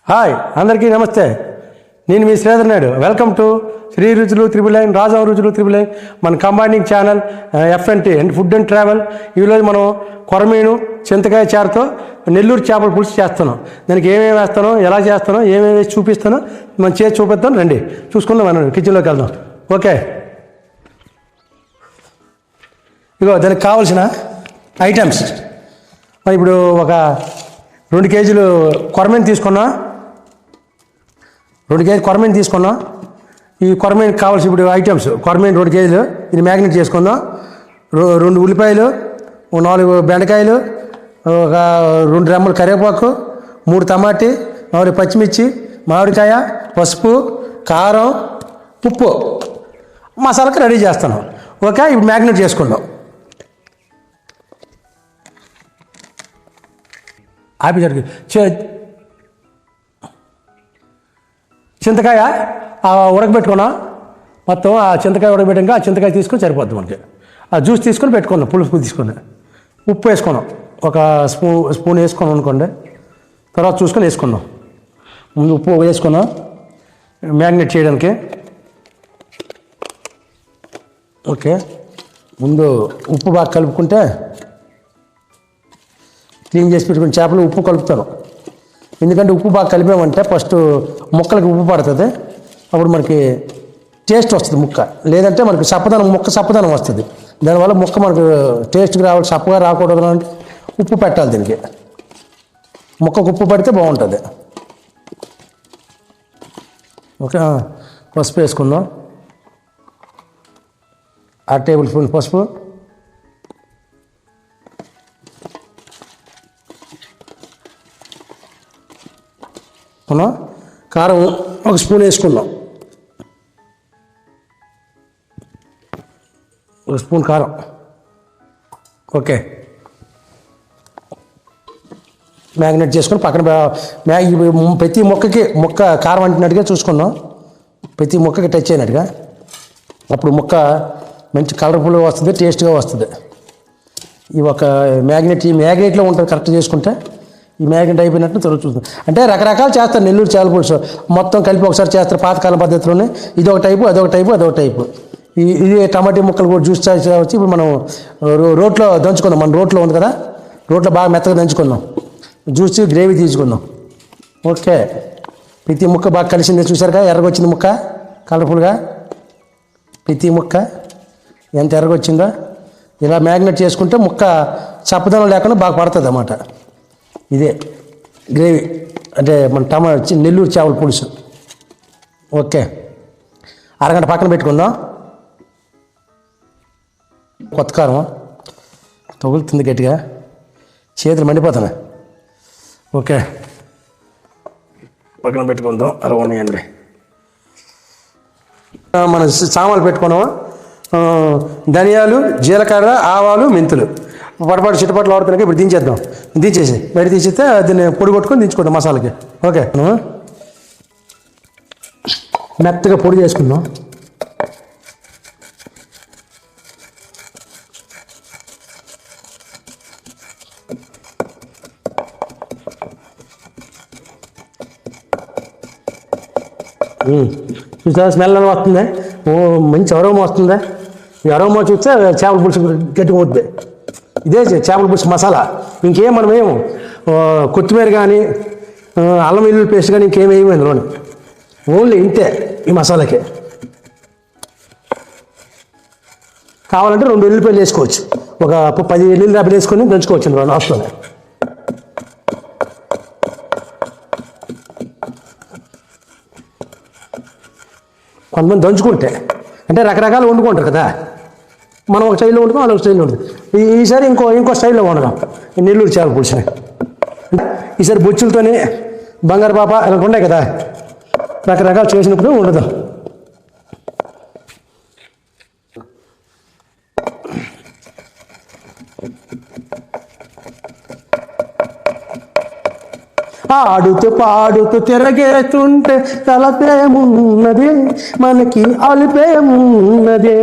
Hi అందరికీ నమస్తే. నేను మీ శ్రీధర్ నాయుడు. వెల్కమ్ టు శ్రీ రుచులు త్రిబుల్9, రాజా రుచులు త్రిబుల్9, మన combining channel FNT and food and travel. ఈరోజు మనం కొరమీను చింతకాయ చారుతో నెల్లూరు చేపల పులుసు చేస్తున్నాం. దానికి ఏమేమి వేస్తానో, ఎలా చేస్తానో, ఏమేమి వేసి చూపిస్తానో మనం చేసి చూపిస్తాను. రండి చూసుకుందాం, మనం కిచెన్లోకి వెళ్దాం. ఓకే, ఇగో దానికి కావాల్సిన ఐటమ్స్. ఇప్పుడు ఒక 2 కేజీలు కొరమీను తీసుకున్నా. 2 కేజీ కొరమీను తీసుకున్నాం. ఈ కొరమీనుకి కావాల్సిన ఇప్పుడు ఐటమ్స్: కొరమీను 2 కేజీలు, ఇది మ్యాగ్నెట్ చేసుకుందాం. 2 ఉల్లిపాయలు, 4 బెండకాయలు, ఒక 2 రెమ్మలు కరివేపాకు, 3 టమాటీ, 4 పచ్చిమిర్చి, మామిడికాయ, పసుపు, కారం, ఉప్పు, మసాలాకి రెడీ చేస్తాను. ఓకే, ఇప్పుడు మ్యాగ్నెట్ చేసుకుందాం. ఆపిసరికి చింతకాయ ఉడకబెట్టుకున్నాం. మొత్తం ఆ చింతకాయ ఉడకబెట్టాక ఆ చింతకాయ తీసుకొని సరిపోద్ది మనకి. ఆ జ్యూస్ తీసుకొని పెట్టుకున్నాం, పులుసు తీసుకొని. ఉప్పు వేసుకున్నాం, ఒక స్పూన్ వేసుకున్నాం అనుకోండి. తర్వాత చూసుకొని వేసుకున్నాం. ముందు ఉప్పు వేసుకున్నాం మ్యాగ్నెట్ చేయడానికి. ఓకే, ముందు ఉప్పు బాగా కలుపుకుంటే, క్లీన్ చేసి పెట్టుకుని చేపలు ఉప్పు కలుపుతాను. ఎందుకంటే ఉప్పు బాగా కలిపామంటే ఫస్ట్ ముక్కలకి ఉప్పు పడుతుంది, అప్పుడు మనకి టేస్ట్ వస్తుంది ముక్క. లేదంటే మనకి చప్పదనం వస్తుంది. దానివల్ల ముక్క మనకు టేస్ట్కి రావాలి, చప్పగా రాకూడదు అంటే ఉప్పు పెట్టాలి దీనికి. ముక్కకు ఉప్పు పడితే బాగుంటుంది. ఓకే, పసుపు వేసుకుందాం. 1 టేబుల్ స్పూన్ పసుపు, కారం 1 స్పూన్ వేసుకుందాం. 1 స్పూన్ కారం. ఓకే, మ్యాగ్నెట్ చేసుకొని పక్కన ప్రతి ముక్క కారం అంటినట్టుగా చూసుకుందాం. ప్రతి ముక్కకి టచ్ అయినట్టుగా, అప్పుడు ముక్క మంచి కలర్ఫుల్గా వస్తుంది, టేస్ట్గా వస్తుంది. ఈ ఒక మ్యాగ్నెట్లో ఉంటుంది. కరెక్ట్ చేసుకుంటే ఈ మ్యాగ్నెట్ అయిపోయినట్టు చూస్తుంది. అంటే రకరకాలు చేస్తారు నెల్లూరు చేపల పులుసు, మొత్తం కలిపి ఒకసారి చేస్తారు పాతకాలం పద్ధతిలోనే. ఇదొక టైపు, అదొక టైపు. ఇది టమాటీ ముక్కలు కూడా జ్యూస్ వచ్చి ఇప్పుడు మనం రోట్లో దంచుకుందాం. మన రోట్లో ఉంది కదా, రోట్లో బాగా మెత్తగా దంచుకుందాం. జ్యూస్ గ్రేవీ తీసుకుందాం. ఓకే, ప్రతి ముక్క బాగా కలిసిందే. చూసారుగా ఎర్రగొచ్చింది ముక్క, కలర్ఫుల్గా. ప్రతి ముక్క ఎంత ఎర్రగొచ్చిందో. ఇలా మ్యాగ్నెట్ చేసుకుంటే ముక్క చప్పదనం లేకుండా బాగా పడుతుంది అన్నమాట. ఇదే గ్రేవీ అంటే మన నెల్లూరు చేపల పులుసు. ఓకే, అరగంట పక్కన పెట్టుకుందాం. కొత్త కారం తగులుతుంది గట్టిగా, చేతులు మండిపోతున్నాయి. ఓకే, పక్కన పెట్టుకుందాం. అరవనియండి. మన సామాన్లు పెట్టుకున్నాం. ధనియాలు, జీలకర్ర, ఆవాలు, మెంతులు పడపాటు చిట్టపట్లు ఆడుతున్నాక ఇప్పుడు దించేద్దాం. దించేసి బయట తీసేస్తే దీన్ని పొడి కొట్టుకొని దించుకుందాం మసాలాకి. ఓకే, మెత్తగా పొడి చేసుకుందాం. చూసా స్మెల్ అని వస్తుంది. మంచి అరోమా వస్తుంది. ఈ అరోమా చూస్తే చేపల పులుసు గట్టిగా అవుతుంది. ఇదే చేపల పులుసు మసాలా. ఇంకేం మనం ఏమో కొత్తిమీర కానీ అల్లం వెల్లుల్లి పేస్ట్ కానీ ఇంకేం వేయము ఇందులోని. ఓన్లీ ఇంతే ఈ మసాలాకే. కావాలంటే 2 వెల్లుల్లిపాయలు వేసుకోవచ్చు. ఒక 10 వెల్లుల్లి రెబ్బలు వేసుకొని దంచుకోవచ్చు లాస్ట్లోనే. కొంతమంది దంచుకుంటే అంటే రకరకాలు వండుకుంటారు కదా. మనం ఒక స్టైల్లో వండుతాం, వాళ్ళొక స్టైల్లో ఉంటుంది. ఈసారి ఇంకో స్టైల్లో వండదాం నెల్లూరు చేపల పులుసుని. ఈసారి బొచ్చులతోనే బంగారు పాప ఇలా ఉంటాయి కదా, రకరకాలు చేసినప్పుడు వండుదాం. ఆడుతూ పాడుతూ తిరగేస్తుంటే తలపేమున్నది, మనకి అలిపేమున్నది.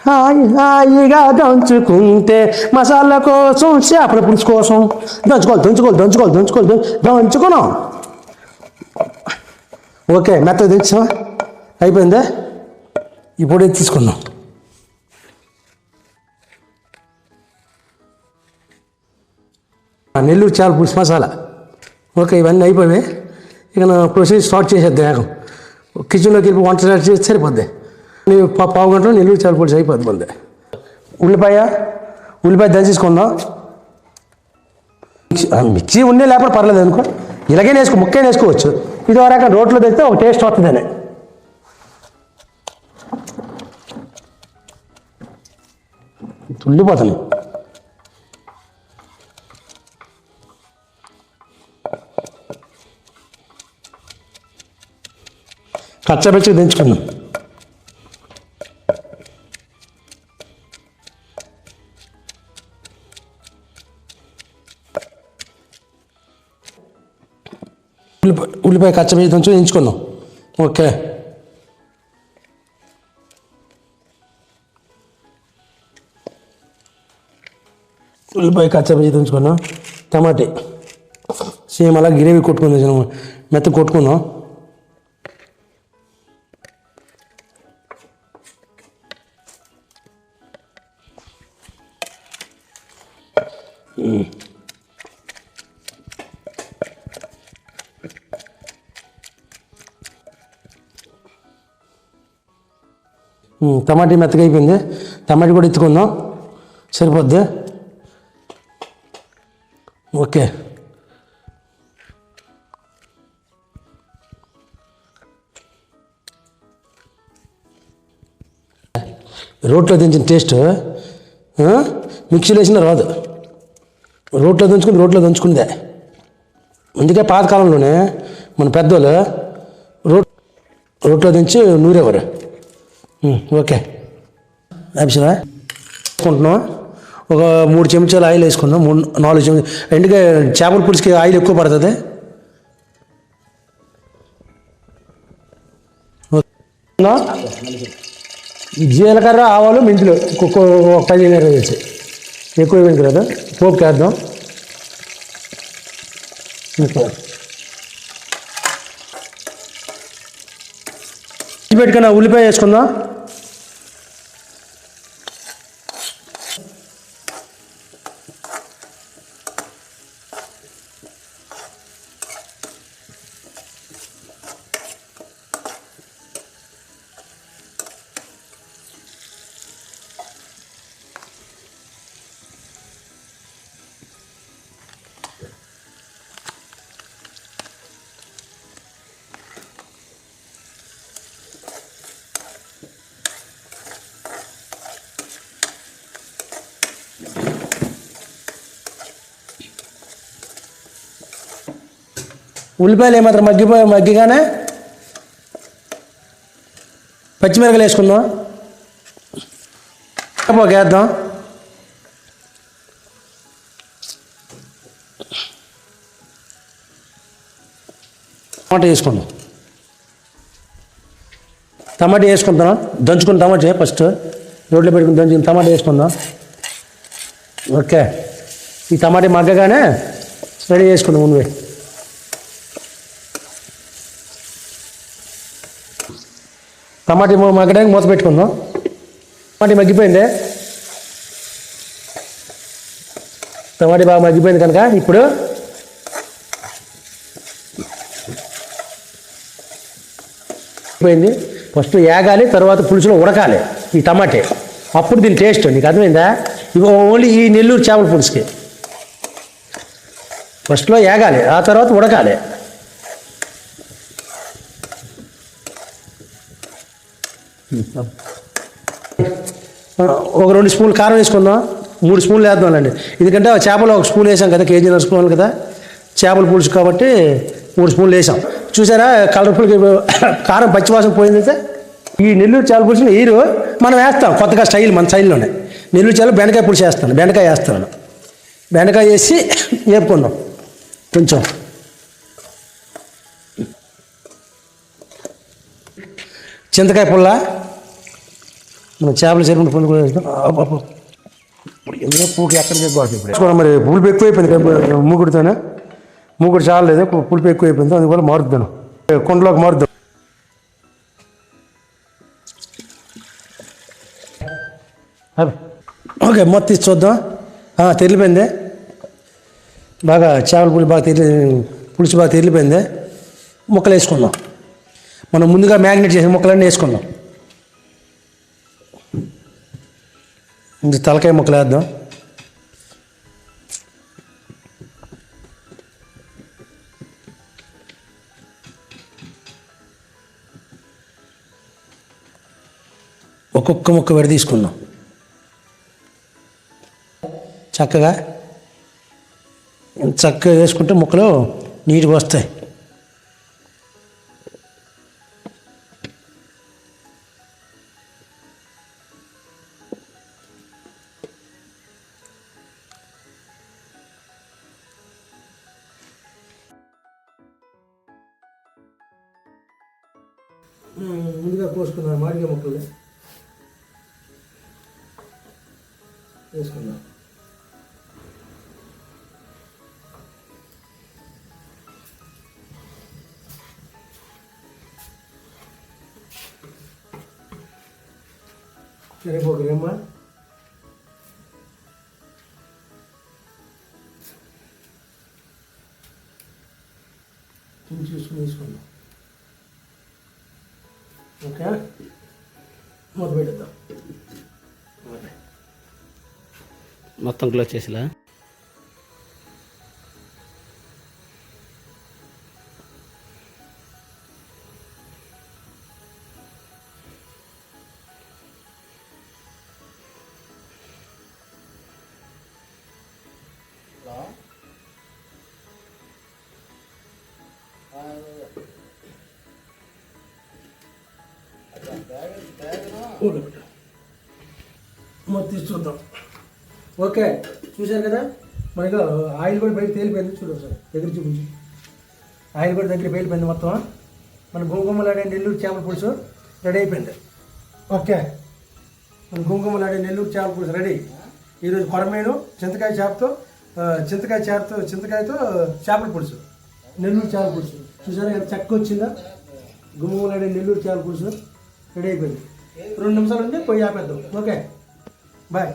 హాయిగా దంచుకుంటే మసాలా కోసం చేపల పులుసు కోసం దంచుకోవాలి దంచుకున్నాం. ఓకే మెత్తగా తెచ్చావా అయిపోయిందా ఇప్పుడు తీసుకుందాం నెల్లూరు చేపల పులుసు మసాలా ఓకే ఇవన్నీ అయిపోయాయి ఇక ప్రొసీజర్ స్టార్ట్ చేసేద్దాం ఏకం కిచెన్లోకి వెళ్ళి వంట స్టార్ట్ చేస్తే సరిపోద్ది పావు గంటలో నెల్లూరు చేపల పులుసు అయిపోద్ది మంది ఉల్లిపాయ దంచేసుకుందాం మిక్సీ ఉండే లేకపోతే పర్లేదు అనుకో ఇలాగే ముక్కైనా వేసుకోవచ్చు ఇది వరకు రోట్లో తెస్తే ఒక టేస్ట్ వస్తుందని తుల్లిపోతాను కచ్చబెచ్చగా దించుకుందాం ఉల్లిపాయ కచ్చబెచ్చి దంచు దించుకుందాం ఓకే ఉల్లిపాయ కచ్చబెచ్చి దంచుకున్నాం టమాటీ సేమ్ అలా గ్రేవీ కొట్టుకుందాం మెత్త కొట్టుకుందాం టమాటీ మెత్తగా అయిపోయింది టమాటీ కూడా ఎత్తుకుందాం సరిపోద్ది ఓకే రోట్లో దించిన టేస్ట్ మిక్సీలో వేసిన రాదు రోట్లో దంచుకుందే అందుకే పాతకాలంలోనే మన పెద్దోళ్ళు రోట్లో దించి నూరేవారు ఓకే అభిషేకా వేసుకుంటున్నాం ఒక 3 చెంచాలు ఆయిల్ వేసుకుందాం 4 చెంచాలు ఎందుకంటే చేపల పులుసుకి ఆయిల్ ఎక్కువ పడుతుంది జీలకర్ర ఆవాలు మెంతులు ఒక 10 వేసి ఎక్కువ వేయకు కదా పోపుకి వేద్దాం పెట్టుకున్న ఉల్లిపాయ వేసుకుందాం ఉల్లిపాయలు ఏమాత్రం మగ్గిగానే పచ్చిమిరపకాయలు వేసుకుందాం వేద్దాం టమాటా వేసుకుందాం టమాటా వేసుకుందాం దంచుకున్న టమాటా ఫస్ట్ రోడ్లో పెట్టుకుని దంచుకుని టమాటా వేసుకుందాం ఓకే ఈ టమాటా మగ్గగానే రెడీ చేసుకుందాం ముందు టమాటా మగ్గడానికి మూత పెట్టుకుందాం టమాటా మగ్గిపోయింది టమాటా బాగా మగ్గిపోయింది కనుక ఇప్పుడు పోయింది ఫస్ట్ ఏగాలి తర్వాత పులుసులో ఉడకాలి ఈ టమాటే అప్పుడు దీని టేస్ట్ నీకు అర్థమైందా ఇవి ఓన్లీ ఈ నెల్లూరు చేపల పులుసుకి ఫస్ట్లో ఏగాలి ఆ తర్వాత ఉడకాలి ఒక 2 స్పూన్లు కారం వేసుకుందాం 3 స్పూన్లు వేద్దాంలేండి ఎందుకంటే చేపలు 1 స్పూన్ వేసాం కదా కేజీ నడుచుకోవాలి కదా చేపల పులుసు కాబట్టి 3 స్పూన్లు వేసాం చూసారా కలర్ఫుల్గా కారం పచ్చివాసన పోయిందైతే ఈ నెల్లూరు చేపల పులుసుని నీరు మనం వేస్తాం కొత్తగా స్టైల్ మన స్టైల్లోనే నెల్లూరు చేపలు బెండకాయ పులుసు వేస్తాను బెండకాయ వేసి వేపుకుందాం కొంచెం చింతకాయ పుల్ల మనం చేపలు చెరువుని పుల్ల కూడా వేస్తాం ఎందుకంటే పూకి ఎక్కడికి ఇప్పుడు మరి పులుపు ఎక్కువైపోయింది మూగుడితోనే మూగుడు చాలలేదు పులుపు ఎక్కువైపోయింది అందువల్ల మారుద్దాను కుండలోకి మారుద్దాం ఓకే మొత్తం తీసి చూద్దాం. తెరిలిపోయింది బాగా, చేపల పులుసు బాగా తెరిలిపోయింది. ముక్కలు వేసుకుందాం. మనం ముందుగా మ్యాగ్నేట్ చేసిన ముక్కలన్నీ వేసుకుందాం. ఇది తలకాయ ముక్కలు వేద్దాం. ఒక్కొక్క ముక్క విడ తీసుకుందాం. చక్కగా వేసుకుంటే ముక్కలు నీట్గా వస్తాయి. ముందుగా కోసుకున్నాం మామిడికాయ ముక్కలు వేసుకుందాం. కరివేపాకు రెమ్మ, చూసుకుని వేసుకుందాం. ఓకే, మూత పెట్టేద్దాం. మొత్తం క్లోజ్ చేసిలా. మొత్తం తీసి చూద్దాం. ఓకే, చూశారు కదా, మనకి ఆయిల్ కూడా బయట తేలిపోయింది. చూడు సార్, దగ్గర చూపించు. ఆయిల్ కూడా దగ్గర బయటపోయింది మొత్తం. మన గుమగుమలాడే నెల్లూరు చేపల పులుసు రెడీ అయిపోయింది. ఓకే, మన గుమగుమలాడే నెల్లూరు చేపల పులుసు రెడీ. ఈరోజు కొరమేను చింతకాయతో చేపల పులుసు, నెల్లూరు చేపల పులుసు. చూసారా ఎంత చక్కగా వచ్చిందా? గుమగుమలాడే నెల్లూరు చేపల పులుసు రెడీ అయిపోయింది. 2 నిమిషాలు ఉంటే పోయి ఆపేద్దాం. Okay, bye.